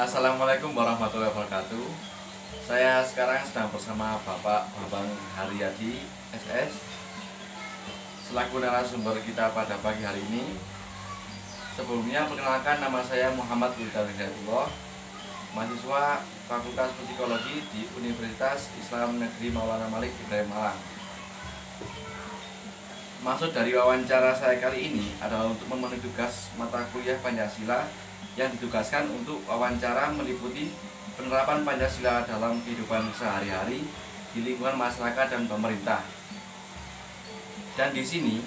Assalamualaikum warahmatullahi wabarakatuh. Saya sekarang sedang bersama Bapak Bambang Haryadi SS selaku narasumber kita pada pagi hari ini. Sebelumnya perkenalkan, nama saya Muhammad Wildan Hidayatullah, mahasiswa Fakultas Psikologi di Universitas Islam Negeri Maulana Malik Ibrahim Malang. Maksud dari wawancara saya kali ini adalah untuk memenuhi tugas mata kuliah Pancasila yang ditugaskan untuk wawancara meliputi penerapan Pancasila dalam kehidupan sehari-hari di lingkungan masyarakat dan pemerintah. Dan di sini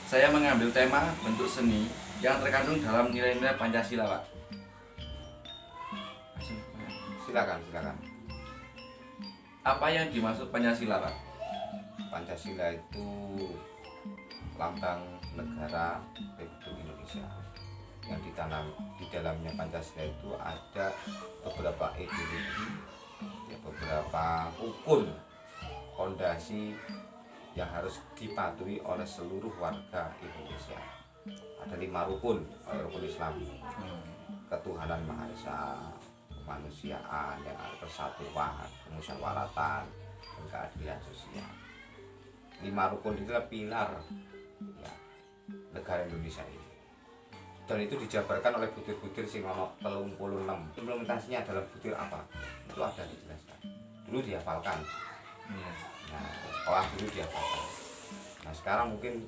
saya mengambil tema bentuk seni yang terkandung dalam nilai-nilai Pancasila, Pak. Silakan. Apa yang dimaksud Pancasila, Pak? Pancasila itu lambang negara Republik Indonesia. Yang ditanam di dalamnya Pancasila itu ada beberapa ideologi, beberapa rukun fondasi yang harus dipatuhi oleh seluruh warga Indonesia. Ada 5 rukun, rukun Islam: ketuhanan Maha Esa, kemanusiaan, yang ada persatuan, kemusyawaratan, dan keadilan sosial. 5 rukun itu adalah pilar ya, negara Indonesia ini. Dan itu dijabarkan oleh butir-butir sing ono 36. Implementasinya adalah butir apa? Itu ada dijelaskan. Dulu dihafalkan. Nah, sekolah dulu dihafalkan. Nah, sekarang mungkin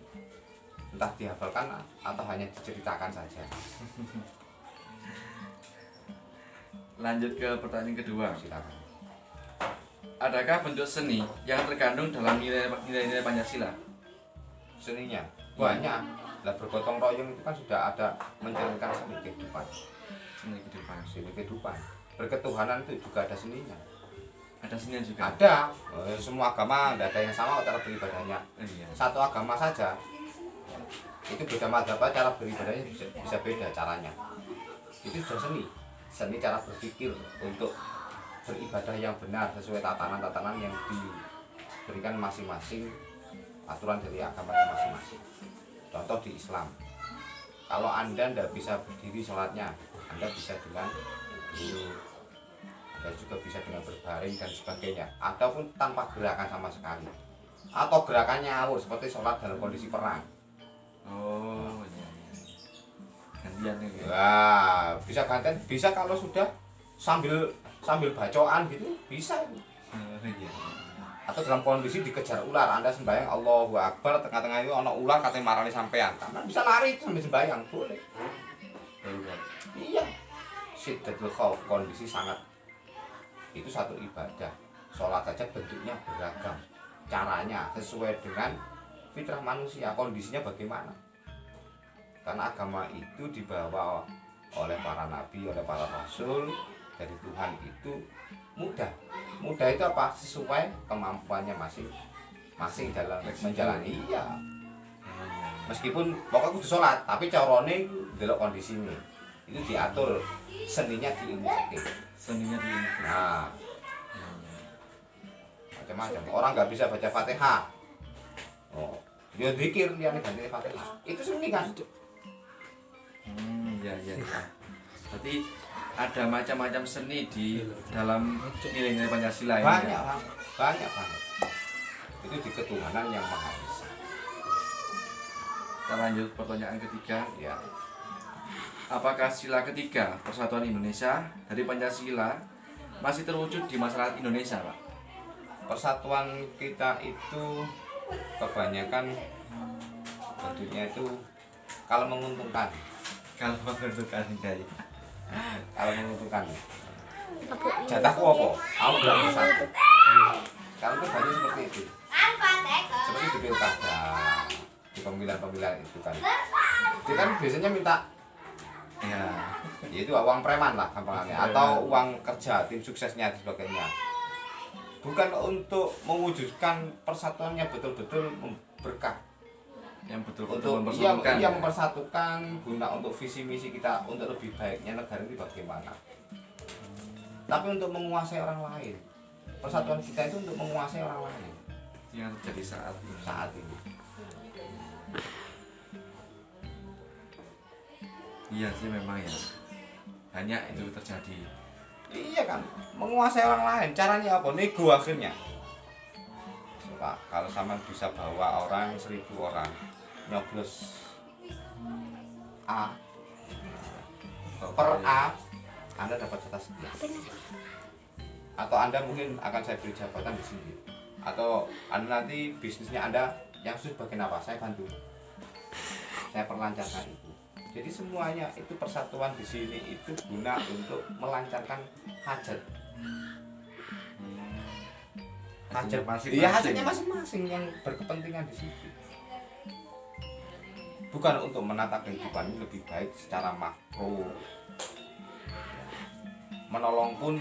entah dihafalkan atau hanya diceritakan saja. Lanjut ke pertanyaan kedua. Silakan. Adakah bentuk seni yang terkandung dalam nilai-nilai Pancasila? Seninya banyak. Lah, bergotong royong itu kan sudah ada menjalankan seni kehidupan. Seni kehidupan. Berketuhanan itu juga ada seninya. Ada seninya juga. Ada. Semua agama tidak ada yang sama cara beribadahnya. Iya. Satu agama saja itu beda mazhab, cara beribadahnya bisa beda caranya. Itu sudah seni cara berpikir untuk beribadah yang benar sesuai tatanan-tatanan yang diberikan masing-masing, aturan dari agamanya masing-masing. Contoh di Islam, kalau Anda tidak bisa berdiri sholatnya, Anda bisa dengan duduk, Anda juga bisa dengan berbaring dan sebagainya, ataupun tanpa gerakan sama sekali, atau gerakannya ngawur seperti sholat dalam kondisi perang. Oh, iya. Gantian itu. Wah, bisa gantian, bisa kalau sudah sambil bacaan gitu, bisa. Iya. Atau dalam kondisi dikejar ular, Anda sembahyang Allahu Akbar, tengah-tengah itu ada ular katanya marani sampean, karena bisa lari itu sambil sembahyang, boleh. Iya, syiddatul khauf, kondisi sangat, itu satu ibadah. Sholat saja bentuknya beragam, caranya sesuai dengan fitrah manusia, kondisinya bagaimana. Karena agama itu dibawa oleh para nabi, oleh para rasul dari Tuhan itu mudah itu apa? Sesuai kemampuannya masing-masing dalam menjalani. Iya. Meskipun pokoknya kudu sholat, tapi carane delok kondisine. Itu diatur, seninya di ilmu fikih. Nah, macam-macam. Orang nggak bisa baca Fatihah. Oh, dia zikir dia ganti Fatihah. Itu seni kan? Iya. Berarti ada macam-macam seni di dalam nilai-nilai Pancasila ini. Banyak banget. Itu di ketuhanan yang Maha Esa. Kita lanjut pertanyaan ketiga. Ya. Apakah sila ketiga Persatuan Indonesia dari Pancasila masih terwujud di masyarakat Indonesia, Pak? Persatuan kita itu kebanyakan bentuknya itu kalau menguntungkan. Kalau menentukan gaya. Kalau menguntungkan. Jatahku apa? Aku bilang satu. Kalau itu banyak seperti itu. Seperti di pilkada, di pemilihan itu kan. Dia kan biasanya minta Ya. yaitu uang preman lah gampangnya, atau uang kerja tim suksesnya dan sebagainya. Bukan untuk mewujudkan persatuannya betul-betul berkah, Yang betul-betul untuk mempersatukan. iya mempersatukan guna untuk visi misi kita untuk lebih baiknya negara ini bagaimana. Tapi untuk menguasai orang lain. Persatuan kita itu untuk menguasai orang lain. Yang terjadi Saat ini. Iya sih memang ya, banyak itu terjadi. Iya kan, menguasai orang lain. Caranya apa? Nego akhirnya. Pak, kalau sama bisa bawa orang 1.000 orang nyoblos A per A, Anda dapat jatah sekian. Atau Anda mungkin akan saya beri jabatan di sini. Atau Anda nanti bisnisnya Anda yang sudah bagian apa? Saya bantu. Saya perlancarkan itu. Jadi semuanya itu persatuan di sini itu guna untuk melancarkan hajat. Hajat masing-masing. Iya, hajatnya masing-masing yang berkepentingan di situ. Bukan untuk menata kehidupan ini lebih baik secara makro. Menolong pun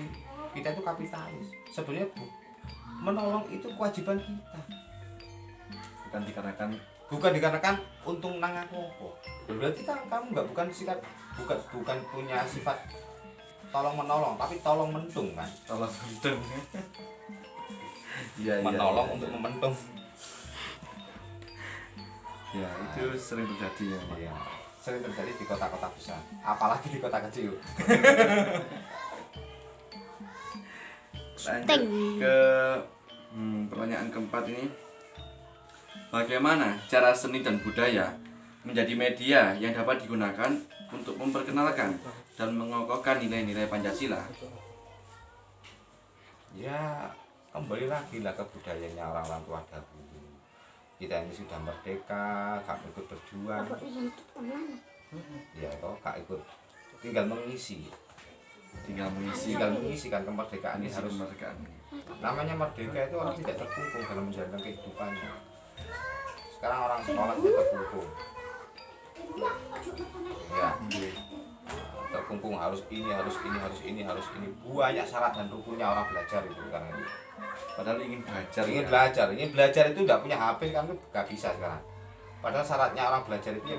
kita itu kapitalis. Sebenarnya menolong itu kewajiban kita. Bukan dikarenakan untung nang aku. Berarti kan kamu bukan punya sifat tolong menolong, tapi tolong mentung kan. Tolong mentung. Iya, menolong iya, untuk mementung. Ya, itu sering terjadi ya. Iya, sering terjadi di kota-kota besar, apalagi di kota kecil. Lanjut ke pertanyaan keempat ini. Bagaimana cara seni dan budaya menjadi media yang dapat digunakan untuk memperkenalkan dan mengokohkan nilai-nilai Pancasila? Ya, kembali lagi lah ke budayanya orang-orang tua dahulu. Kita ini sudah merdeka, gak ikut berjuang. Ya, toh gak ikut, tinggal mengisi kan kemerdekaan ini harus kemerdekaan. namanya merdeka itu orang tidak terkungkung dalam menjalankan kehidupannya. Sekarang orang sekolah tidak terkungkung. Ya, terkungkung harus ini. Banyak syarat dan rukunnya orang belajar itu sekarang ini. Padahal ingin belajar itu tidak punya HP kan nggak bisa sekarang. Padahal syaratnya orang belajar itu ya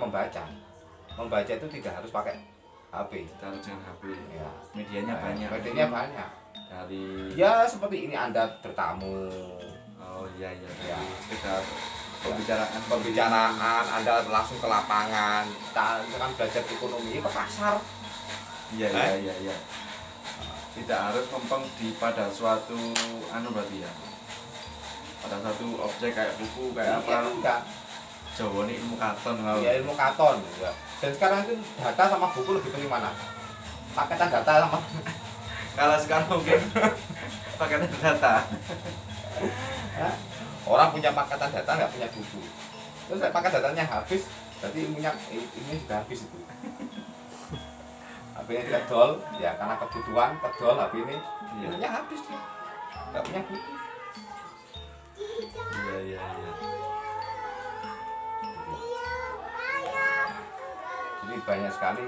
membaca itu tidak harus pakai HP. Kita harus dengan HP. Ya. Medianya banyak. Dari ya seperti ini Anda bertamu. Oh iya. Ya. Sekedar pembicaraan, Anda langsung ke lapangan. Kita kan belajar ekonomi ke pasar. Iya. Tidak harus mempeng pada suatu berarti ya. Pada satu objek kayak buku kayak apa? Enggak. Jawa ini ilmu katon. Iya, ilmu katon ya. Dan sekarang itu data sama buku lebih penting mana? Paketan data sama Kalau sekarang mungkin paketan data. Orang punya paketan data nggak punya buku. Terus paket datanya habis, berarti ilmunya sudah habis itu. HP-nya tidak kedol, ya karena kebutuhan kedol HP ini, ilmunya habis dia. Nggak punya buku. Iya. Jadi banyak sekali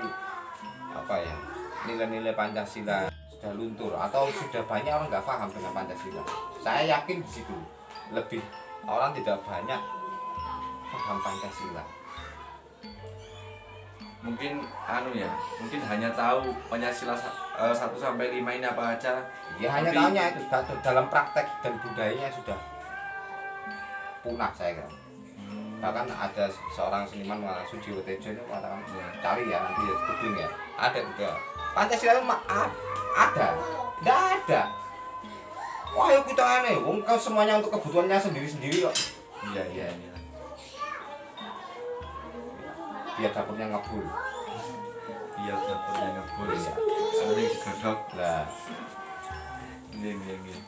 nilai-nilai Pancasila sudah luntur atau sudah banyak orang nggak paham dengan Pancasila. Saya yakin di situ lebih orang tidak banyak paham Pancasila. Mungkin mungkin hanya tahu Pancasila 1 sampai 5 ini apa aja. Ya hanya tahunya itu dalam praktek dan budayanya sudah punah saya kira. Bahkan ada seorang seniman Sujiwo Tejo itu mengatakan cari ya nanti ya googling ya. Ada juga. Pancasila itu ada. Enggak ada. Wah, yuk kita aneh. Wong semuanya untuk kebutuhannya sendiri-sendiri kok. Iya. Biar dapurnya ngebul. Iya, dapurnya ngebul. Iya. Sering digodok. Lah, Iya.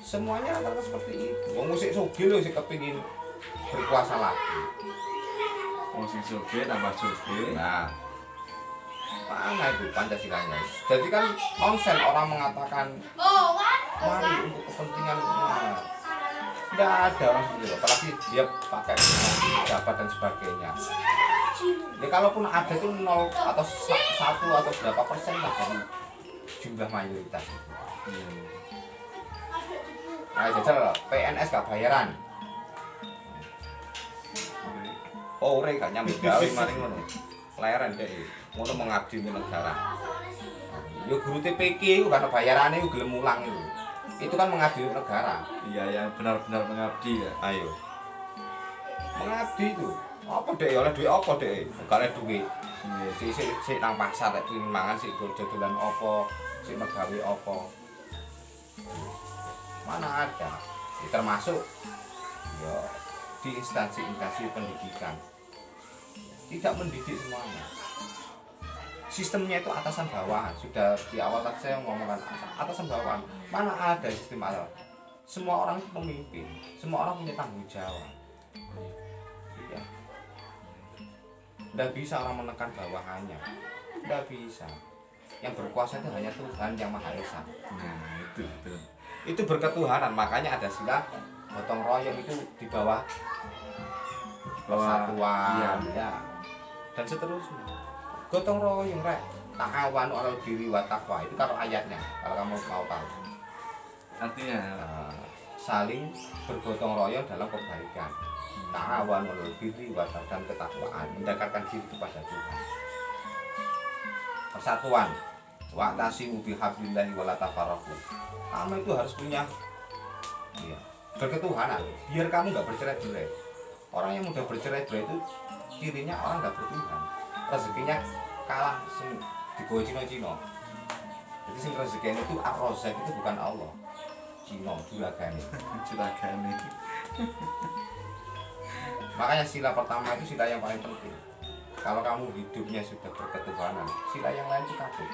semuanya rata-rata seperti itu. Wong musik sugih lho sing kepengin berkuasa lagi. Musik sugih tambah sugih. Nah, mana itu Pancasilanya? Jadi kan konsen orang mengatakan mari untuk kepentingan tidak ada orang seperti itu. Apalagi dia pakai jabat dan sebagainya. Ya kalaupun ada itu 0 atau 1 atau berapa persen lah dari jumlah mayoritas itu. Nah, jajal PNS gak bayaran. Ore gak nyambut gawe maring ngono. Leren dek. Ngono mengabdi ning negara. Yo guru TPK iku kan bayarane iku gelem mulang iku. Itu kan mengabdi negara. Iya, yang benar-benar mengabdi ya. Ayo. Mengabdi itu. Apa dek oleh duit apa dek? Gak oleh duit. Sik nang pasar lek pengin mangan sik dodolan apa sing megawe apa. Mana ada. Ya, termasuk ya di instansi pendidikan. Tidak mendidik semuanya. Sistemnya itu atasan bawahan. Sudah di awal tadi saya ngomongkan atasan bawahan. Mana ada sistem atasan. Semua orang itu pemimpin. Semua orang punya tanggung jawab. Iya. Tidak bisa orang menekan bawahannya. Tidak bisa. Yang berkuasa itu hanya Tuhan yang Maha Esa. Nah, itu. Itu berketuhanan, makanya ada sila gotong royong itu di bawah persatuan, iya. ya, dan seterusnya. Gotong royong rek, ta'awanu 'alal birri wa taqwa, itu kalau ayatnya, kalau kamu mau tahu. Artinya Saling bergotong royong dalam kebaikan. Ta'awanu 'alal birri wa taqwa, dan ketakwaan, mendekatkan diri kepada Tuhan. Persatuan, wa'tasimu bihablillahi wa la tafarraqu. Kamu itu harus punya ya, berketuhanan, biar kamu nggak bercerai-berai. Orang yang mudah bercerai-berai itu cirinya orang nggak bertuhan, rezekinya kalah sing digowo Cino-Cino. Jadi sing rezekinya itu ar-razak itu bukan Allah, Cino juragane. Juragane. Makanya sila pertama itu sila yang paling penting. Kalau kamu hidupnya sudah berketuhanan, sila yang lain itu takut.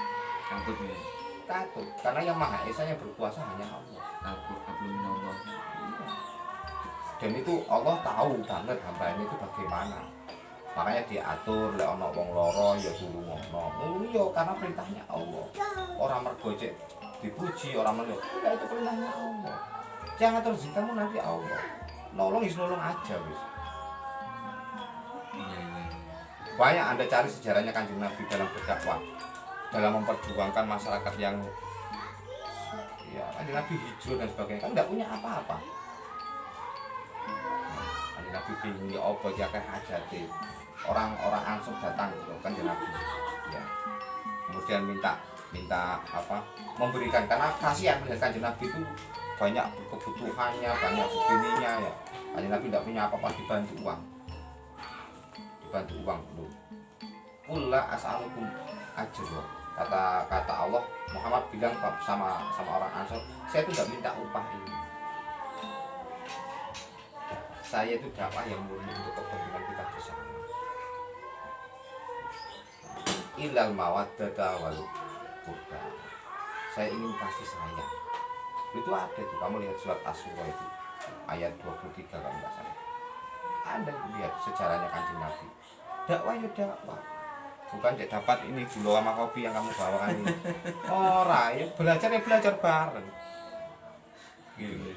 Takut, karena yang Maha Esa yang berkuasa hanya Allah. Allah. Dan itu Allah tahu banget hambanya itu bagaimana. Makanya diatur lek ana wong lara ya tulungono. Yo karena perintahnya Allah. Orang mergojek dipuji, orang menurut. Enggak, itu perintahnya Allah. Jangan terus kamu nanti Allah. Nolong nolong aja wis. Banyak Anda cari sejarahnya Kanjeng Nabi dalam berdakwah, dalam memperjuangkan masyarakat yang ya Kanjeng Nabi hijau dan sebagainya, kan nggak punya apa-apa. Kanjeng Nabi bingung ya apa dia kayak hajati. Orang-orang Ansor datang gitu Kanjeng Nabi. Ya. Kemudian minta apa? Memberikan, karena kasihan melihat Kanjeng Nabi itu banyak kebutuhannya, banyak begininya ya. Kanjeng Nabi tidak punya apa-apa, dibantu uang dulu. Kula as'alukum ajra. Kata Allah, Muhammad bilang sama orang Ansor, saya itu tidak minta upah ini. Saya itu dakwah yang murni untuk kepentingan kita bersama. Ilal mawaddata wal qurba. Saya ingin kasih sayang. Itu ada tuh, kamu lihat surat Asy-Syura itu ayat 23 kalau enggak salah. Anda lihat sejarahnya Kanjeng Nabi. Dakwah ya dakwah. Bukan cek dapat ini gula sama kopi yang kamu bawakan ini. Ora, ya belajar bareng. Gitu.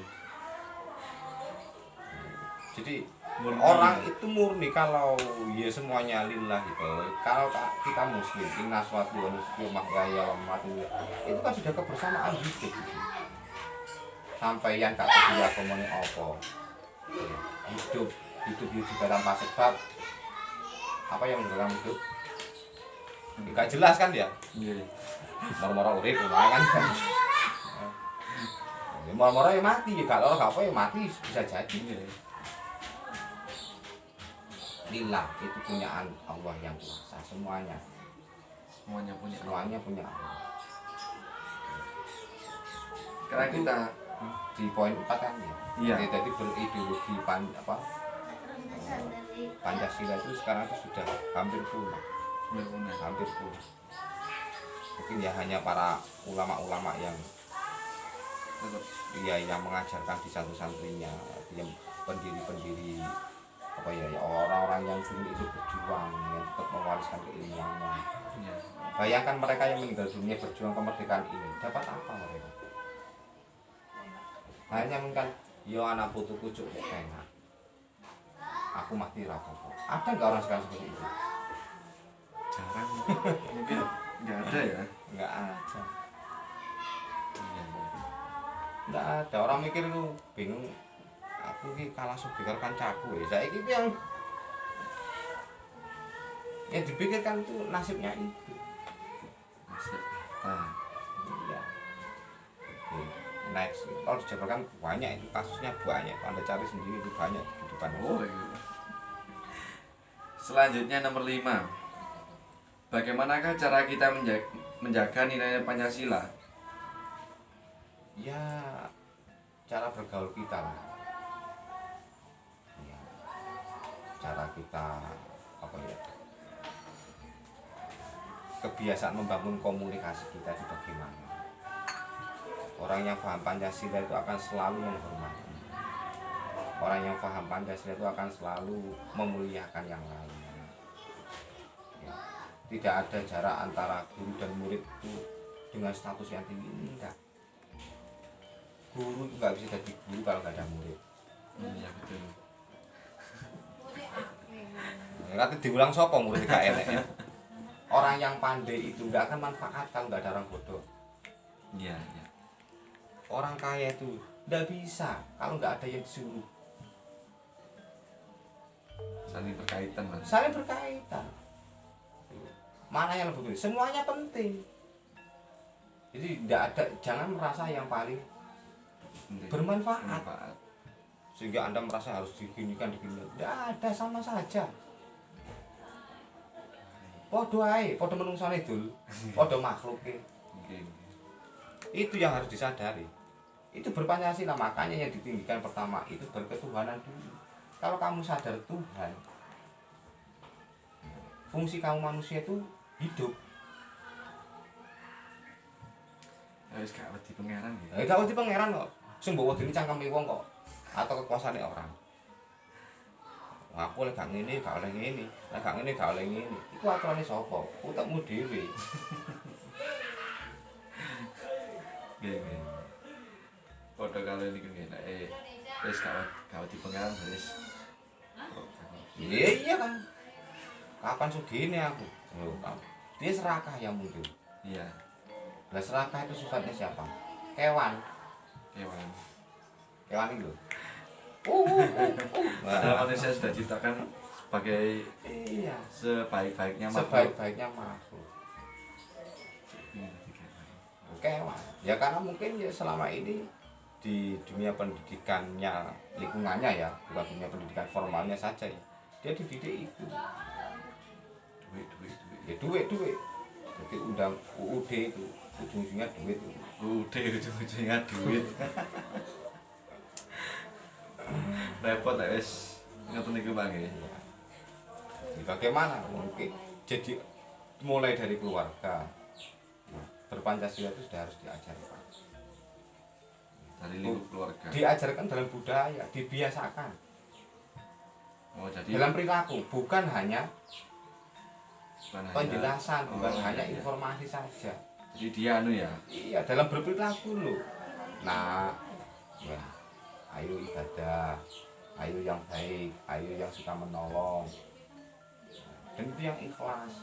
Jadi murni. Orang itu murni kalau ya semuanya lillah gitu. Kalau kita muslim, inna suatu manusia mahyaya wa mamati, itu kan sudah kebersamaan hidup. Sampai yang gak peduli agamane apa. Hidup juga tanpa sebab. Apa yang dalam hidup? Enggak jelas kan ya? Iya. Moro-moro urip kan. Ya moro-moro ya mati, ya gak loro gak apa ya mati bisa jadi. Lillah itu punyaan Allah yang kuasa, semuanya punya Allah. Karena kita di poin 4 kan ya. Iya. Jadi berideologi Pancasila itu sekarang itu sudah hampir punah. Mungkin ya hanya para ulama-ulama yang yang mengajarkan di santri-santrinya, yang pendiri-pendiri apa ya, orang-orang yang dulu itu berjuang yang tetap mewariskan keilmuannya. Ya. Bayangkan mereka yang meninggal dunia berjuang kemerdekaan ini, dapat apa mereka? Hanya mungkin yo anak putuku cukup enak, aku mati rapopo. Ada nggak orang sekarang seperti itu? Jarang. Mungkin nggak ada ya. Nggak ada. Nggak ada. Orang mikir lu bingung. Aku ini kalah sugih karo kancaku ya. Saiki yang dipikirkan itu nasibnya itu. Iya. Oke. Next. Kalau dijabarkan banyak itu kasusnya banyak. Anda cari sendiri itu banyak di kehidupan. Iya. Selanjutnya nomor 5. Bagaimanakah cara kita menjaga nilai Pancasila ya cara bergaul kita lah. Ya, cara kita apa ya, kebiasaan membangun komunikasi kita itu bagaimana. Orang yang paham Pancasila itu akan selalu menghormati. Orang yang paham Pancasila itu akan selalu memuliakan yang lain. Ya, tidak ada jarak antara guru dan murid itu dengan status yang tinggi, enggak. Guru itu nggak bisa jadi guru kalau nggak ada murid. Iya betul. Nanti diulang sopo murid gak enak ya. Orang yang pandai itu nggak akan manfaat kalau nggak ada orang bodoh. Iya iya. Orang kaya itu nggak bisa kalau nggak ada yang disuruh. Saling berkaitan mas. Saling berkaitan. Mana yang lebih penting? Semuanya penting. Jadi tidak ada, jangan merasa yang paling bermanfaat. Sehingga Anda merasa harus diginikan. Tidak ada, sama saja. Podo ae, podo menungsane dul, podo makhluke. Itu yang harus disadari. Itu berpancasila, makanya yang ditinggikan pertama itu berketuhanan dulu. Kalau kamu sadar Tuhan, fungsi kamu manusia itu hidup. Wis gak wedi pangeran gitu. Gak wedi pangeran kok. Sing mbok wedine cangkeme wong kok atau kekuasaane orang. Aku lek gak ngene, gak oleh ngene. Lek gak ngene, gak oleh ngene. Iku aturane sapa? Utekmu dhewe. Nggih. Padha karo niku nggih. Wis gak wedi pangeran wis. Iya kan. Kapan sugihne aku? Loh, dia serakah yang muncul. Iya. Lah serakah itu sifatnya siapa? Kewan. Kewan. Kewan itu. Padahal manusia sudah diciptakan sebagai Iya, sebaik-baiknya makhluk. sebaik-baiknya makhluk. Kewan. Ya karena mungkin ya selama ini di dunia pendidikannya, lingkungannya ya, bukan dunia pendidikan formalnya saja ya. Dia dididik itu. Duit. Ya duit. Jadi undang UUD itu ujung-ujungnya duit itu. Udah ujung-ujungnya duit. Repot ya wis. Ngoten niku Bang ya. Ya. Jadi bagaimana mungkin jadi mulai dari keluarga berpancasila itu sudah harus diajarkan. Dari lingkup keluarga. Diajarkan dalam budaya, dibiasakan. Oh, jadi Dalam perilaku, bukan hanya penjelasan, bukan oh, hanya iya. informasi saja. Jadi dia anu ya. Iya, dalam berperilaku loh. Nah, ya, ayo ibadah, ayo yang baik, ayo yang suka menolong. Dan itu yang ikhlas.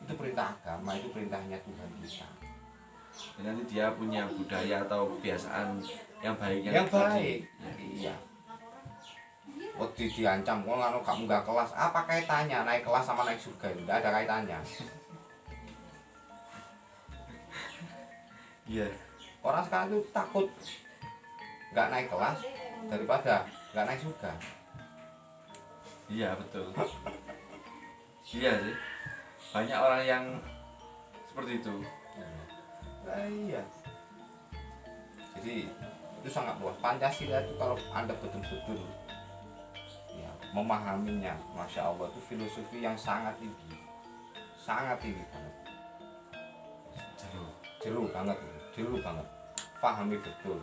Itu perintah agama, itu perintahnya Tuhan kita. Dan nanti dia punya budaya atau kebiasaan yang baik Yang baik. Ya. Iya. Waktu diancam, kalau kamu nggak kelas, apa kaitannya naik kelas sama naik surga? Nggak ada kaitannya. Iya. Orang sekarang itu takut nggak naik kelas daripada nggak naik surga. Iya betul. Iya sih. Banyak orang yang seperti itu. Nah, iya. Jadi itu sangat luas. Pancasila itu kalau Anda betul-betul ya, memahaminya, Masya Allah, itu filosofi yang sangat tinggi banget. Jeru banget, pahami betul.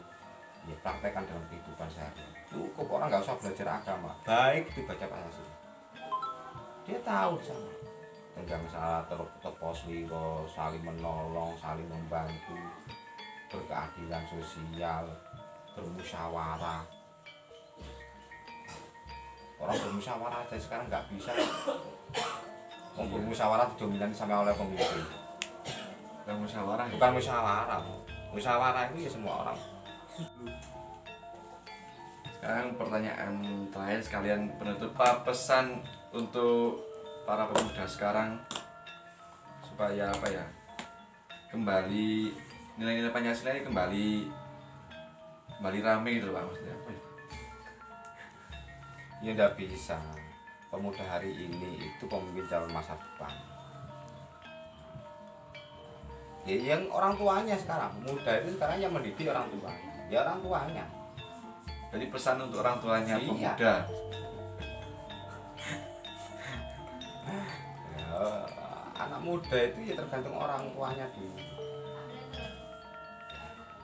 Ya, praktekkan dalam kehidupan sehari-hari. Cukup, orang nggak usah belajar agama, baik itu baca Pancasila. Dia tahu sama. Tentang masalah terposliwo, saling menolong, saling membantu, berkeadilan sosial, bermusyawarah. Orang bermusyawarah aja sekarang nggak bisa. Mau bermusyawarah didominasi sama oleh pemimpin. Bukan musyawarah. Bukan musyawarah. Musyawarah itu ya semua orang. Sekarang pertanyaan terakhir sekalian penutup, apa pesan untuk para pemuda sekarang supaya apa ya, kembali nilai-nilai Pancasila ini kembali rame gitu Pak, maksudnya apa ya? Ya nggak bisa. Pemuda hari ini itu pemimpin calon masa depan. Ya yang orang tuanya sekarang, muda itu sekarang yang mendidik orang tuanya. Ya orang tuanya. Jadi pesan untuk orang tuanya Iya. pemuda. Ya, anak muda itu ya tergantung orang tuanya dulu.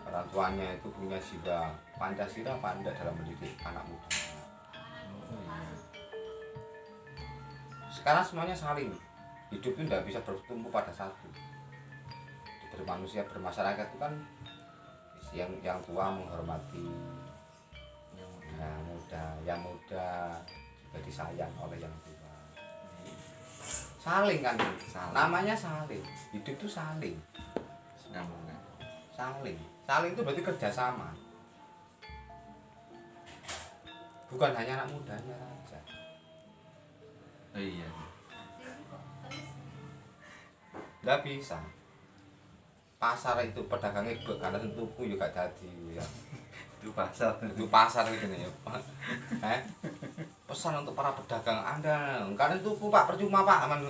Orang tuanya itu punya jiwa Pancasila apa enggak dalam mendidik anak muda. Sekarang semuanya saling. Hidup itu tidak bisa bertumpu pada satu. Bermanusia bermasyarakat itu kan yang tua menghormati yang muda juga disayang oleh yang tua. Saling kan, Saling. namanya saling. Hidup itu saling. Nyambungnya. Saling itu berarti kerjasama. Bukan hanya anak mudanya saja. Oh, iya. Nggak bisa. Pasar itu pedagangnya karena tuku juga jadi ya. Itu pasar. Itu pasar gitu ya. Pesan untuk para pedagang Anda, karena tuku Pak percuma Pak aman.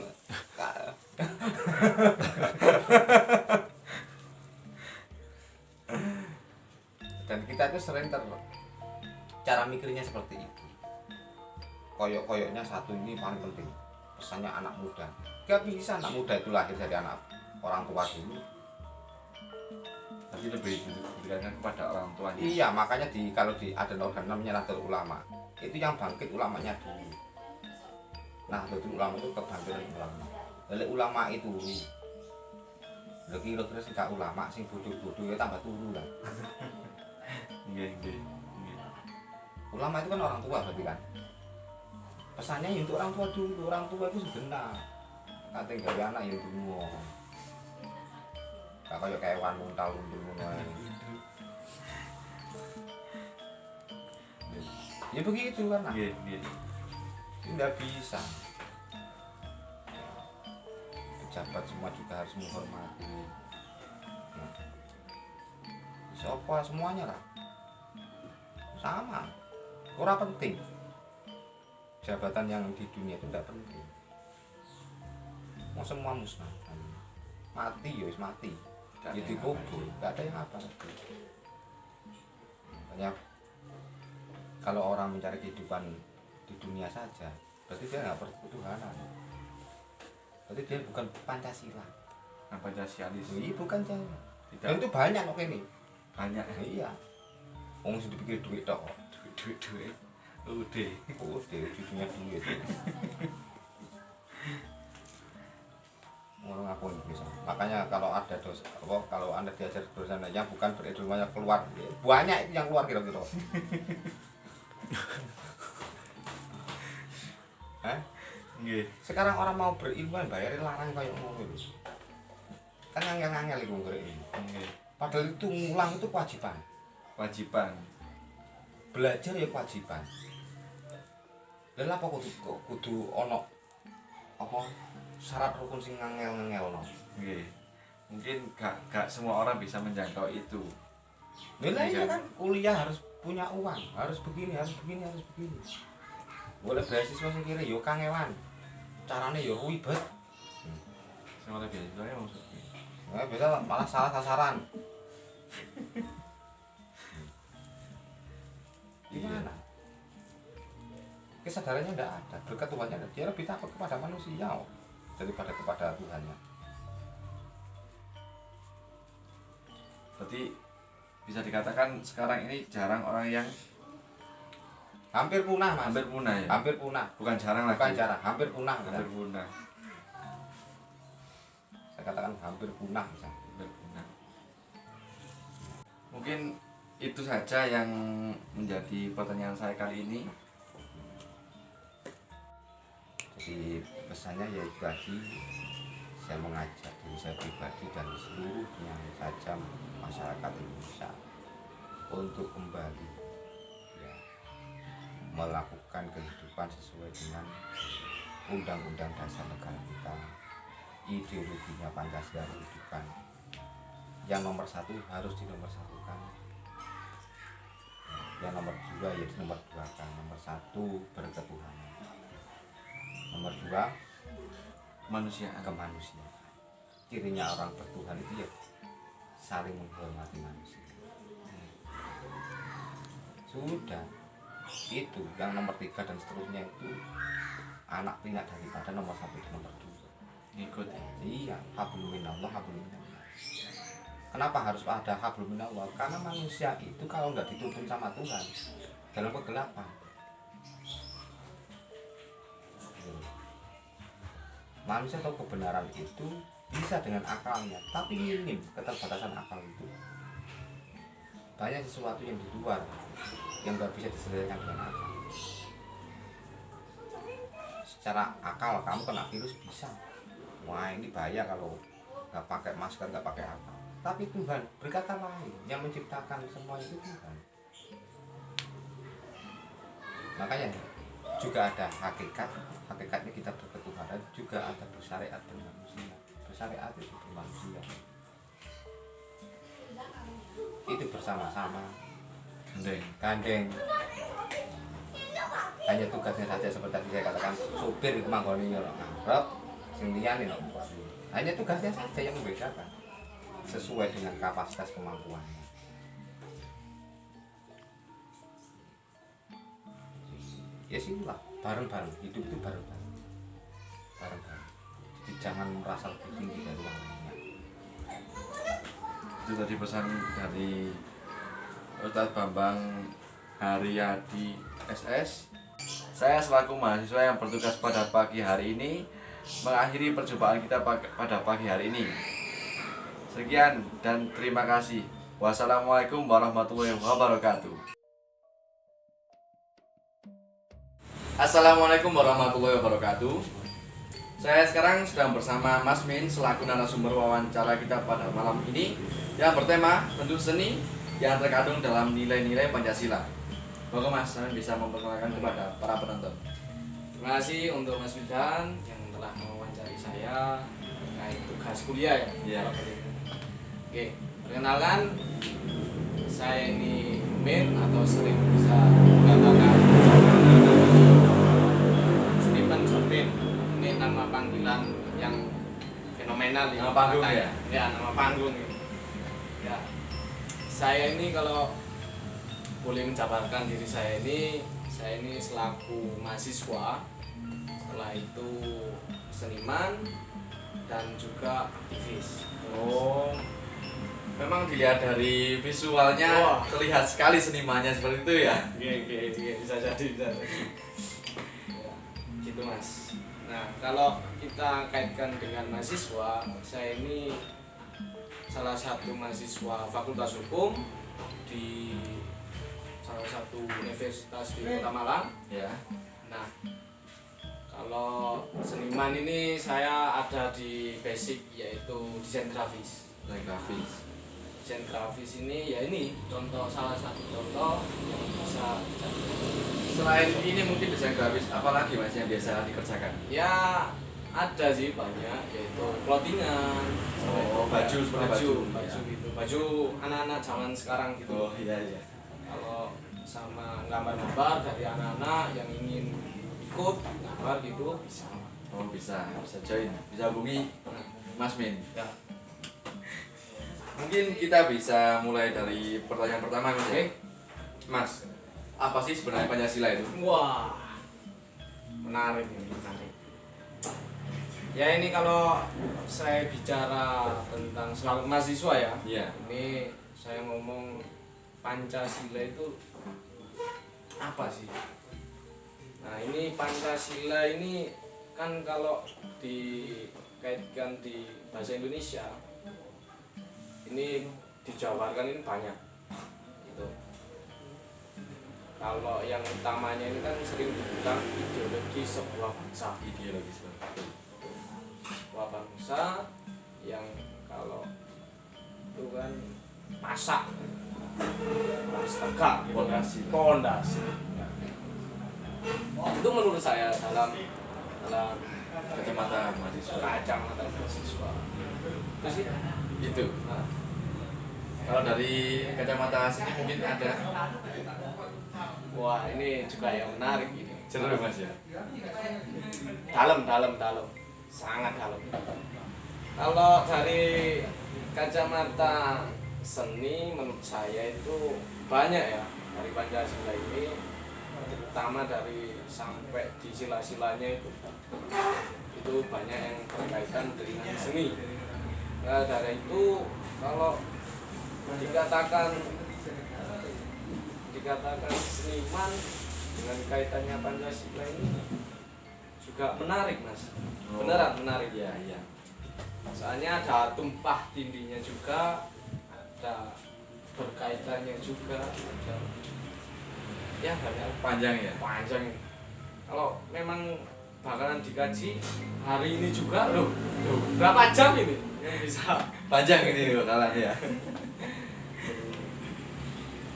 Dan kita itu sering cara mikirnya seperti itu. Koyok-koyoknya satu ini paling penting. Pesannya anak muda. Gak bisa anak muda itu lahir dari anak orang tua dulu. Tapi lebih diberikan kepada orang tuanya. Iya, makanya kalau ada organ namanya Nahdlatul Ulama, itu yang bangkit ulamanya dulu. Nahdlatul Ulama itu kebangkitan ulama. Dari ulama itu lho kira-kira sing gak ulama sing bodoh-bodoh ya tambah turu lah. Nggih. Ulama itu kan orang tua berarti kan. Pesannya ya untuk orang tua dulu, orang tua itu sebentar. Kate gawe anak ya dulu. Gak kaya kewan muntal-muntul ngono ae. Ya begitu kan. Nggih. Tidak bisa. Pejabat semua juga harus menghormati. Siapa semuanya lah. Sama. Kurang penting. Jabatan yang di dunia itu tidak penting. Mau semua musnah. Mati ya wis mati. Ya dikubur, enggak ada yang apa. Makanya kalau orang mencari kehidupan di dunia saja, berarti dia nggak berketuhanan. Berarti dia bukan Pancasila. Pancasialis. Iya bukan Jawa. Tidak. Dan itu banyak kok ini. Banyak. Iya. Wong sing dipikir duit tok. Duit. Udah. Cucunya duit. Orang aku bisa. Makanya kalau ada dosa, kalau Anda diajar dosa yang bukan berilmunya keluar, banyak itu yang keluar kira-kira. Nggih. Sekarang orang mau berilmu bayarin larang kayak ngono lho. Kan angel-angel iku berilmu. Nggih. Padahal itu ngulang itu kewajiban. Kewajiban. Belajar ya kewajiban. Lha apa kudu ono apa syarat rukun sing ngangel-ngangelno. Nggih. Mungkin gak semua orang bisa menjangkau itu. Lah iya kan kuliah harus punya uang, harus begini. Boleh beasiswa sing kira yo kangelan. Carane yo ribet. Sing oleh beasiswa maksudnya. Nah, bisa malah salah sasaran. Gimana? Kesadarannya tidak ada, berkat Tuhannya ada. Dia lebih takut kepada manusia daripada kepada Tuhannya. Berarti bisa dikatakan sekarang ini jarang orang yang Hampir punah, Mas. hampir punah ya. Hampir punah. Bukan jarang lagi. Bukan jarang, hampir punah. Hampir punah. Saya katakan hampir punah misalnya. Hampir punah. Mungkin itu saja yang menjadi pertanyaan saya kali ini. Jadi pesannya yaitu tadi saya mengajak diri saya pribadi dan seluruhnya saja masyarakat Indonesia untuk kembali ya, melakukan kehidupan sesuai dengan Undang-Undang Dasar Negara kita, ideologinya Pancasila kehidupan. Yang nomor satu harus dinomorsatukan, yang nomor dua ya dinomorduakan. Nomor satu berketuhanan, nomor dua Kemanusiaan. kemanusiaan. cirinya orang bertuhan itu ya saling menghormati manusia. Sudah itu yang nomor 3 dan seterusnya itu anak pinak daripada nomor 1 dan nomor 2 ngikut ya. iya, hablum minallah hablum minallah. Kenapa harus ada hablum minallah? Karena manusia itu kalau nggak dituntun sama Tuhan dalam kegelapan, manusia tahu kebenaran itu bisa dengan akalnya, tapi minim keterbatasan akal itu. Banyak sesuatu yang di luar yang nggak bisa diselesaikan dengan akal. Secara akal kamu kena virus bisa, wah ini bahaya kalau nggak pakai masker, nggak pakai apa. Tapi Tuhan berkata lain, yang menciptakan semua itu Tuhan. Makanya juga ada hakikatnya kita berketuhanan, juga ada bersyariat bermanusia. Bersyariat itu bermanusia, itu bersama-sama gandeng. Hanya tugasnya saja seperti tadi saya katakan, supir itu manggoni ngarep, sing liyane nek mriki. Hanya tugasnya saja yang membedakan sesuai dengan kapasitas kemampuannya. Ya itulah, bareng-bareng, hidup itu bareng-bareng. Bareng-bareng. Jadi jangan merasa lebih tinggi dari yang lainnya. Itu tadi pesan dari Ustadz Bambang Haryadi SS. Saya selaku mahasiswa yang bertugas pada pagi hari ini mengakhiri perjumpaan kita pada pagi hari ini. Sekian dan terima kasih. Wassalamualaikum warahmatullahi wabarakatuh. Assalamualaikum warahmatullahi wabarakatuh. Saya sekarang sedang bersama Mas Min selaku narasumber wawancara kita pada malam ini yang bertema bentuk seni yang terkandung dalam nilai-nilai Pancasila. Moga Mas bisa memperkenalkan kepada para penonton. Terima kasih untuk Mas Wildan yang telah mewawancari saya terkait tugas kuliah ya. Iya. Oke, perkenalkan saya ini Min atau sering bisa dikatakan Stephen Jobin. Ini nama panggilan yang fenomenal Nama panggung katanya. ya? Ya, nama panggung. Ya. Saya ini kalau boleh menjabarkan diri saya ini selaku mahasiswa, setelah itu seniman dan juga aktivis. Oh, memang dilihat dari visualnya Wah. terlihat sekali senimannya seperti itu ya. Oke, bisa jadi. Ya, gitu Mas. Nah, kalau kita kaitkan dengan mahasiswa, saya ini salah satu mahasiswa Fakultas Hukum di salah satu universitas di Kota Malang. Ya. Nah, kalau seniman ini saya ada di basic yaitu desain grafis. Grafis. Desain grafis ini ya ini salah satu contoh yang bisa Selain ini mungkin desain grafis apalagi Mas yang biasa dikerjakan? ya ada sih banyak, yaitu clothingan, Oh, baju seperti baju. baju gitu, baju anak-anak zaman sekarang gitu. Oh iya. Kalau sama gambar-gambar dari anak-anak yang ingin ikut gambar gitu bisa. Oh bisa join, bisa hubungi Mas Min. Ya. Mungkin kita bisa mulai dari pertanyaan pertama Mas. Oke. Mas, apa sih sebenarnya Pancasila itu? Wah, menarik ini, menarik. Ya ini kalau saya bicara tentang selalu mahasiswa ya. Iya. Ini saya ngomong Pancasila itu apa sih? Nah ini Pancasila ini kan kalau dikaitkan di bahasa Indonesia ini dijabarkan ini banyak gitu. Kalau yang utamanya ini kan sering dibilang ideologi sebuah bangsa. Ideologi seperti Sebuah bangsa yang kalau itu kan pasak harus tegak gitu kan. Pondasi. Itu menurut saya dalam kacamata mahasiswa. kacamata mahasiswa itu sih. Itu. Nah, Kalau dari kacamata sini mungkin ada. wah ini juga yang menarik ini. Seru Mas ya. Dalam sangat dalam. Kalau dari kacamata seni menurut saya itu banyak ya dari Pancasila ini, terutama dari sampai di sila-silanya itu banyak yang berkaitan dengan seni. Nah, dari itu kalau dikatakan seniman dengan kaitannya Pancasila ini juga menarik, Mas. Beneran menarik Iya, iya. soalnya ada tumpah tindinya juga, ada berkaitannya juga, ada ya banyak Panjang ya. panjang. Kalau memang bakalan dikaji hari ini juga loh berapa jam ini yang bisa. Panjang ini bakalan ya.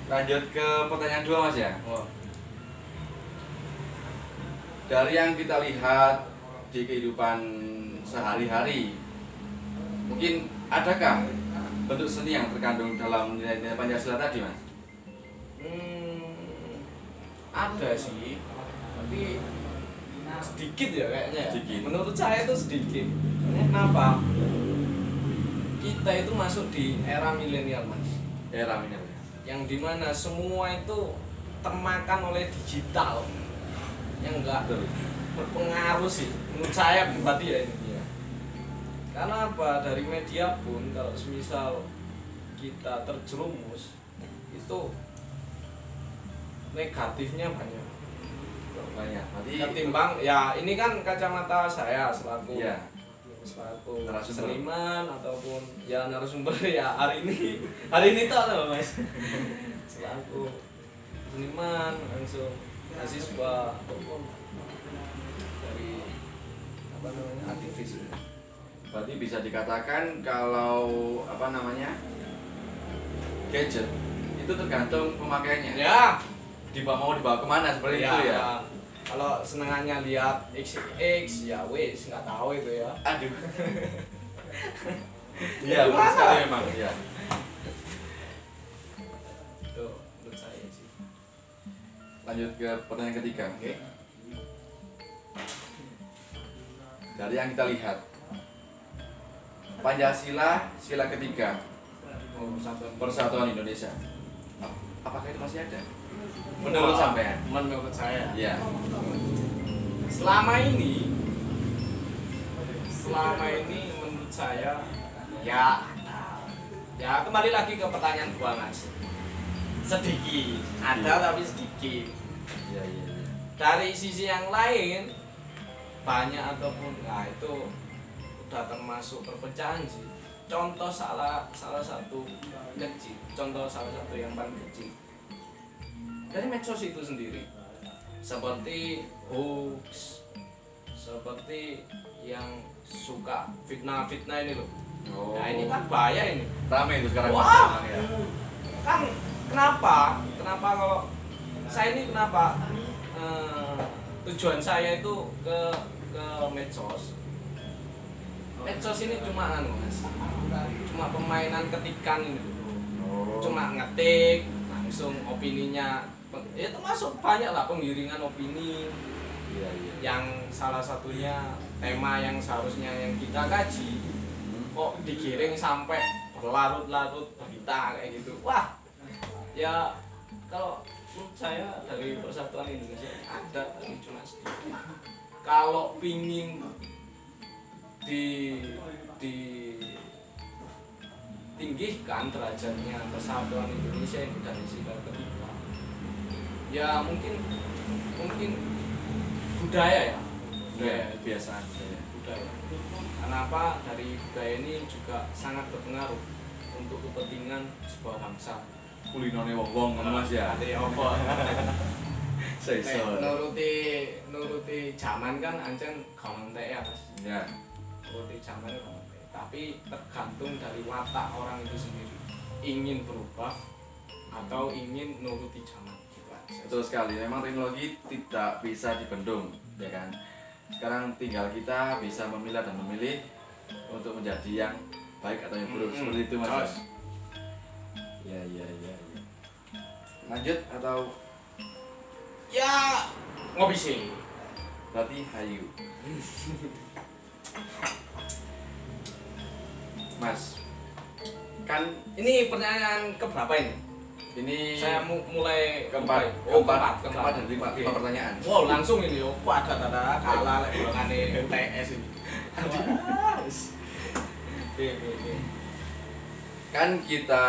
Lanjut ke pertanyaan 2 Mas ya. Oh, Dari yang kita lihat di kehidupan sehari-hari, mungkin adakah bentuk seni yang terkandung dalam nilai-nilai Pancasila tadi, Mas? ada sih, tapi sedikit ya kayaknya. Sedikit. Menurut saya itu sedikit. Kenapa? Kita itu masuk di era milenial, Mas. Era ini ya. Yang dimana semua itu termakan oleh digital yang enggak Betul. berpengaruh sih menurut saya pribadi ya ini ya. Karena apa, dari media pun kalau semisal kita terjerumus itu negatifnya banyak Banyak. Berarti ketimbang ya ini kan kacamata saya selaku iya. selaku Narasumber. seniman ataupun ya narasumber ya hari ini toh loh, Mas. Selaku seniman langsung mahasiswa ataupun dari apa namanya aktivis. Berarti bisa dikatakan kalau apa namanya gadget itu tergantung pemakaiannya. Ya, Mau dibawa kemana seperti itu ya. kalau senengannya lihat XX ya wes nggak tahu itu ya. Aduh. Iya, betul sekali memang. Iya. Itu menurut saya sih. Lanjut ke pertanyaan ketiga. Oke. Dari yang kita lihat, Pancasila sila ketiga, Persatuan Indonesia. Apakah itu masih ada? Menurut sampean? Menurut saya. Iya. Selama ini menurut saya ya ada. Ya kembali lagi ke pertanyaan gua, Mas. Sedikit, ada tapi sedikit. Iya, iya, iya. Dari sisi yang lain banyak ataupun nah itu udah termasuk perpecahan sih. Contoh salah satu kecil, contoh salah satu yang paling kecil dari medsos itu sendiri, seperti hoax, seperti yang suka fitnah ini loh. Oh. Nah ini kan bahaya ini. Rame itu sekarang. Wah. Mas, ya. Kan kenapa kalau saya ini kenapa tujuan saya itu ke medsos ini cuma Mas, cuma permainan ketikan ini, Oh. cuma ngetik langsung opininya ya termasuk banyak lah penggiringan opini Iya, iya. yang salah satunya tema yang seharusnya yang kita kaji kok digiring sampai berlarut-larut berita kayak gitu. Wah ya kalau menurut saya dari Persatuan Indonesia ada tapi cuma sedikit. Kalau pingin ditinggikan derajatnya Persatuan Indonesia ini dari sila ketiga, ya mungkin budaya ya, Kebiasaan. budaya. Kenapa dari budaya ini juga sangat berpengaruh untuk kepentingan sebuah bangsa. Kulinone wong-wong ngono Mas ya. Ade apa? Seiso. Nuruti zaman kan ancen gak entek ya, Mas. Ya. Nuruti zaman gak entek. Tapi tergantung dari watak orang itu sendiri. Ingin berubah atau ingin nuruti zaman gitu aja. Betul sekali. Memang teknologi tidak bisa dibendung, ya kan? Sekarang tinggal kita bisa memilah dan memilih untuk menjadi yang baik atau yang buruk. Seperti itu Mas. Terus. Ya, ya, ya. Lanjut atau Ya ngopi sih. berarti hayu. Mas, kan Ini pertanyaan keberapa ini? ini Saya mulai keempat dan lima pertanyaan. Wow, langsung ini yo. Wah, ada tanda kalah lek golongane UTS ini. Oke. Kan kita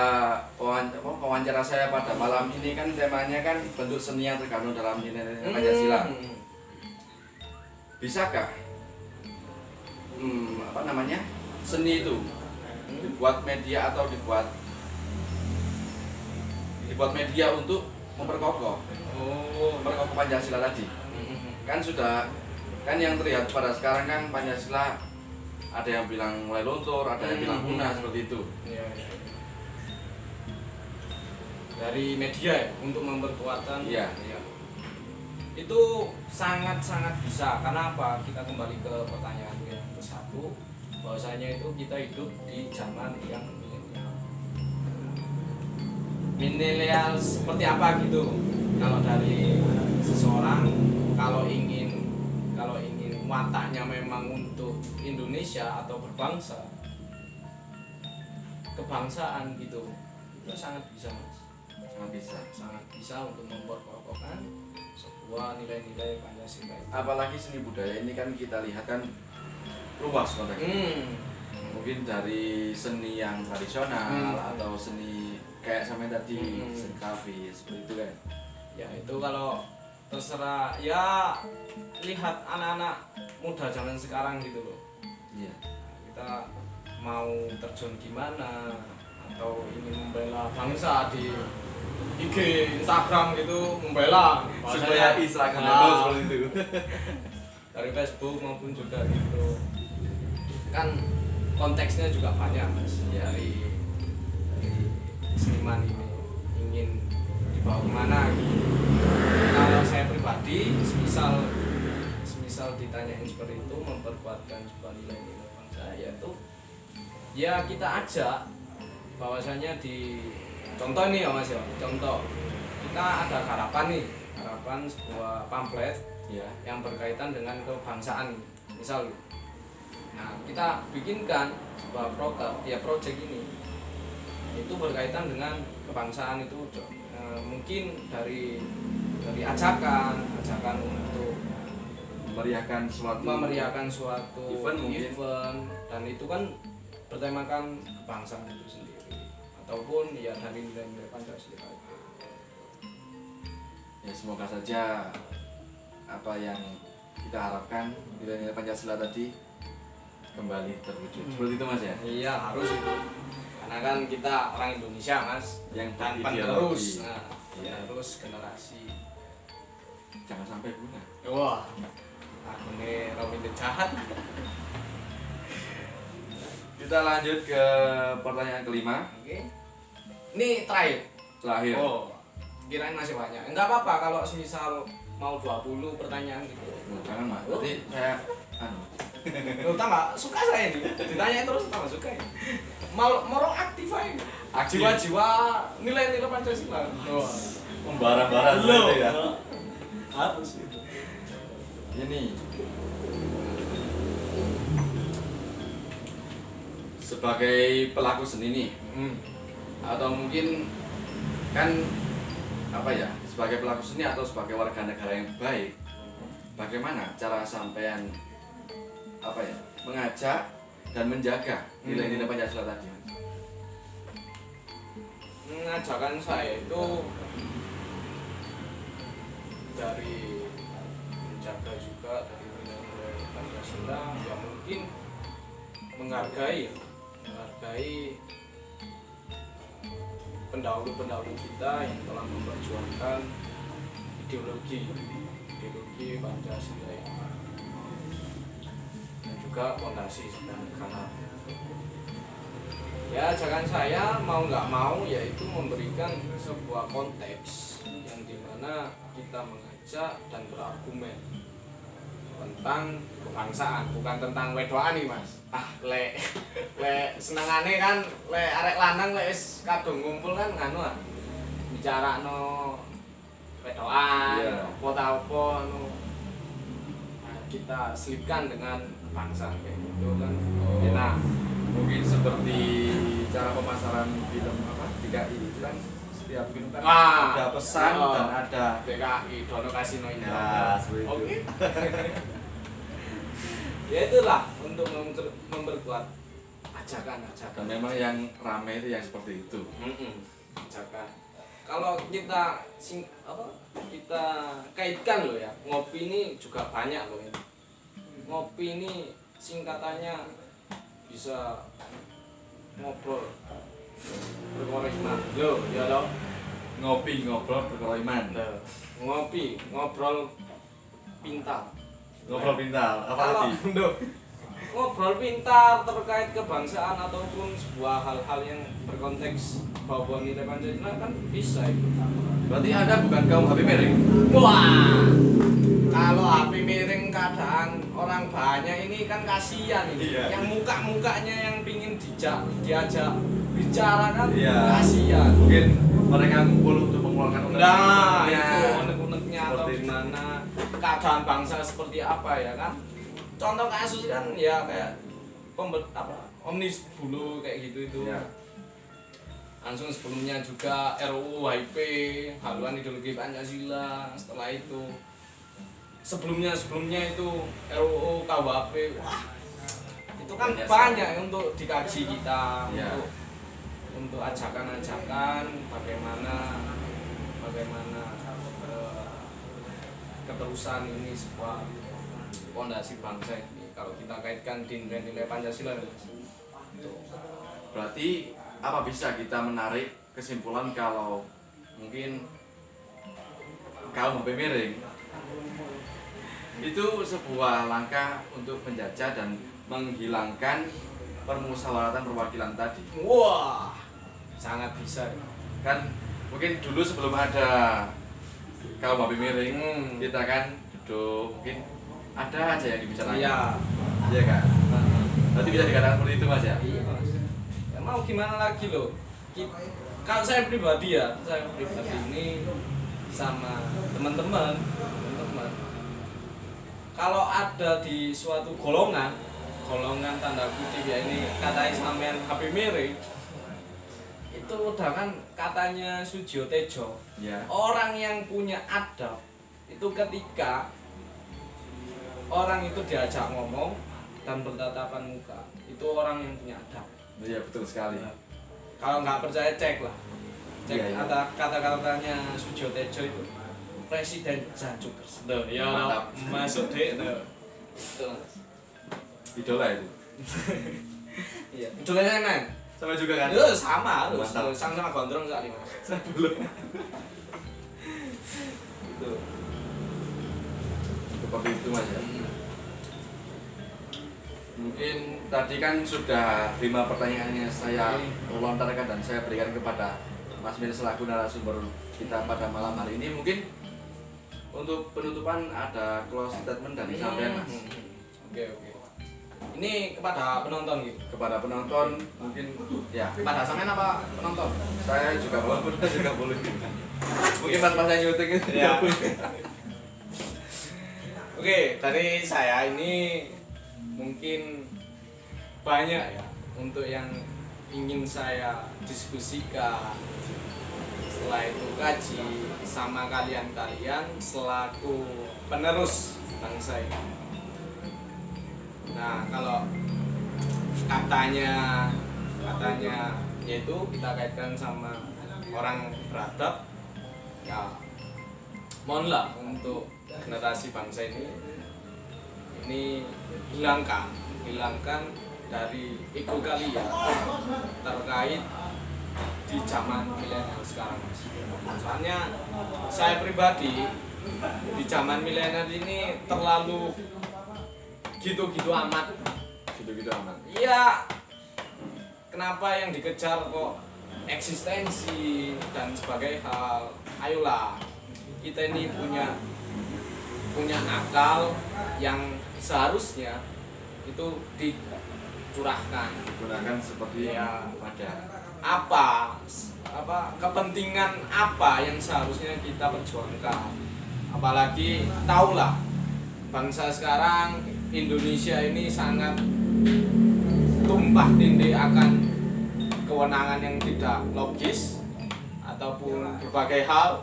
wawancara saya pada malam ini kan temanya kan bentuk seni yang terkandung dalam nilai-nilai Pancasila. Bisakah seni itu dibuat media atau dibuat media untuk memperkokoh Pancasila tadi? Kan yang terlihat pada sekarang kan Pancasila ada yang bilang mulai luntur, ada yang bilang punah seperti itu. Iya. Dari media ya untuk memperkuatkan. Iya. Itu sangat-sangat bisa. Karena apa? Kita kembali ke pertanyaan yang ke-1, bahwasanya itu kita hidup di zaman yang milenial seperti apa gitu. Kalau dari seseorang kalau ingin wataknya memang untuk Indonesia atau berbangsa, kebangsaan gitu, itu sangat bisa, Mas. Sangat bisa untuk memperkokohkan sebuah nilai-nilai Pancasila. Apalagi seni budaya ini kan kita lihat kan luas konteksnya. Mungkin dari seni yang tradisional atau seni kayak sama tadi seni kafe seperti itu kan. Ya itu kalau terserah ya, lihat anak-anak muda zaman sekarang gitu loh. Iya. Kita mau terjun gimana atau ingin membela bangsa di IG, Instagram gitu, membela Supaya Instagram seperti itu. dari Facebook maupun juga gitu. Kan konteksnya juga banyak, Mas. Dari seniman ini ingin dibawa kemana gitu. Kalau saya pribadi semisal ditanyain seperti itu, memperkuatkan sebuah nilai-nilai bangsa, yaitu ya kita ajak bahwasanya di contoh ini ya, Mas ya, contoh kita ada harapan sebuah pamflet Iya. yang berkaitan dengan kebangsaan misal. Nah, kita bikinkan sebuah project ini itu berkaitan dengan kebangsaan itu, mungkin dari ajakan untuk memeriahkan suatu event dan itu kan bertemakan kebangsaan itu sendiri ataupun ya dari nilai-nilai Pancasila itu. Ya semoga saja apa yang kita harapkan nilai-nilai Pancasila tadi kembali terwujud. Seperti itu, Mas ya? Iya, harus itu. Karena kan kita orang Indonesia, Mas, yang dan berideologi. penerus. Nah, Iya. terus generasi. Jangan sampai punah. Wah, aku nih Robin jahat. Kita lanjut ke pertanyaan kelima. Oke. Ini terakhir. Oh. Kirain masih banyak. Enggak apa-apa kalau semisal mau 20 pertanyaan gitu. Jangan, Mas. Nanti saya Loh, tambah suka saya ini. Ditanya terus tambah suka ya. Mau aktif aja. Jiwa-jiwa nilai-nilai Pancasila. Membara-bara Loh, ya. harus itu. Ini sebagai pelaku seni nih, atau mungkin kan apa ya, sebagai pelaku seni atau sebagai warga negara yang baik, bagaimana cara sampean apa ya, mengajak dan menjaga nilai-nilai Pancasila tadi? Mengajarkan saya itu dari menjaga juga dari nilai-nilai Pancasila, ya mungkin menghargai pendahulu-pendahulu kita yang telah memperjuangkan ideologi Pancasila ini, dan juga fondasi sebuah negara. Ya, ajakan saya mau nggak mau yaitu memberikan sebuah konteks yang dimana kita mengajak dan berargumen tentang kebangsaan, bukan tentang wedoan nih, Mas. Lek senengane kan lek arek lanang lek wis kadung ngumpul kan nganu bicarano wedoan, apa anu. Nah, kita selipkan dengan bangsa kayak gitu kan. Enak. mungkin seperti cara pemasaran film apa DKI itu kan setiap film kan Ah, ada pesan oh. dan ada DKI Dono Kasino ya seperti itu. Oke. Ya itulah untuk memperkuat ajakan-ajakan. Dan memang yang ramai itu yang seperti itu. Ajakan. Kalau kita kita kaitkan loh ya, ngopi ini juga banyak loh ya. Ngopi ini singkatannya bisa ngobrol berkorek iman. Yo, ya loh. Ngopi ngobrol perkara iman. Ngopi ngobrol pintar. Ngobrol pintar apa Kalau lagi? ngobrol pintar terkait kebangsaan ataupun sebuah hal-hal yang berkonteks bahwa nilai Pancasila kan bisa itu. Berarti Anda bukan kaum HP miring. Wah, kalau HP miring keadaan orang banyak ini kan kasihan ini. Iya. Yang muka-mukanya yang pingin diajak bicara kan Iya. kasihan. Mungkin mereka ngumpul untuk mengeluarkan Nah, unek-uneknya. itu unek-uneknya atau Seperti itu. gimana keadaan bangsa seperti apa ya kan? Contoh kasus kan ya kayak Omnibus Law kayak gitu itu. Ya. Langsung sebelumnya juga RUU HIP, haluan ideologi Pancasila. Setelah itu sebelumnya itu RUU KUHP. Wah, itu kan banyak untuk dikaji kita Ya. untuk ajakan-ajakan bagaimana keterusan ini sebuah fondasi bangsa ini kalau kita kaitkan di nilai Pancasila. Berarti apa bisa kita menarik kesimpulan kalau mungkin kaum HP miring itu sebuah langkah untuk menjajah dan menghilangkan permusyawaratan perwakilan tadi. Wah, sangat bisa. Kan mungkin dulu sebelum ada kaum HP miring kita kan duduk mungkin ada aja yang dibicarakan. Iya. Iya kan? Berarti bisa dikatakan seperti itu Mas ya? Iya Mas. Ya, mau gimana lagi loh? Kalau saya pribadi ini sama teman-teman kalau ada di suatu golongan tanda kutip ya ini katanya sampean HP miring itu udah kan katanya Sujiwo Tejo Ya. orang yang punya adab itu ketika orang itu diajak ngomong dan bertatapan muka itu orang yang punya adab. Iya betul sekali. Kalau nggak percaya cek lah, cek Iya, iya. ada kata-katanya Sujiwo Tejo itu Presiden Janjukers. Tuh, ya Mantap. masuk deh tuh. Itu. Idola itu. Iya. Coba saya main. Sama juga kan? Itu sama harus. Mantap. Sama gondrong sekali mas. Saya belum. Itu. Seperti itu Mas ya. Mungkin tadi kan sudah 5 pertanyaannya saya lontarkan dan saya berikan kepada Mas Min selaku narasumber kita pada malam hari ini. Mungkin untuk penutupan ada close statement dari sampean Mas. Oke. Ini kepada penonton gitu. Kepada penonton mungkin ya. Kepada sampean apa penonton? Saya juga boleh. Mungkin Mas yang nyuting itu. Ya. Oke, dari saya ini mungkin banyak ya untuk yang ingin saya diskusikan. Setelah itu kaji sama kalian-kalian selaku penerus bangsa ini. Nah, kalau katanya yaitu kita kaitkan sama orang beradab, ya mohonlah untuk generasi bangsa ini hilangkan dari ego kalian terkait di zaman milenial sekarang. Soalnya saya pribadi di zaman milenial ini terlalu gitu-gitu amat. Gitu-gitu amat. Iya, kenapa yang dikejar kok eksistensi dan sebagai hal? Ayolah, kita ini punya akal yang seharusnya itu dicurahkan. Digunakan seperti Ya. pada apa kepentingan apa yang seharusnya kita perjuangkan. Apalagi tahulah bangsa sekarang Indonesia ini sangat tumpah tindih akan kewenangan yang tidak logis ataupun berbagai hal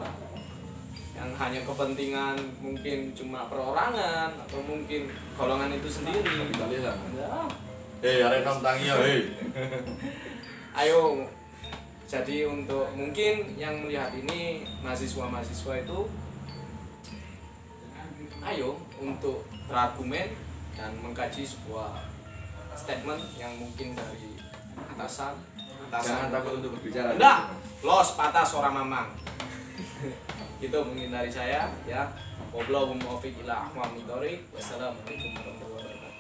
yang hanya kepentingan mungkin cuma perorangan atau mungkin golongan itu sendiri. Hei, arek nom tangi ya, hei. Ayo, jadi untuk mungkin yang melihat ini mahasiswa-mahasiswa itu, ayo untuk berargumen dan mengkaji sebuah statement yang mungkin dari atasan. Jangan takut untuk berbicara. Enggak, los patah seorang mamang. Itu mungkin dari saya ya. Wassalamualaikum warahmatullahi wabarakatuh.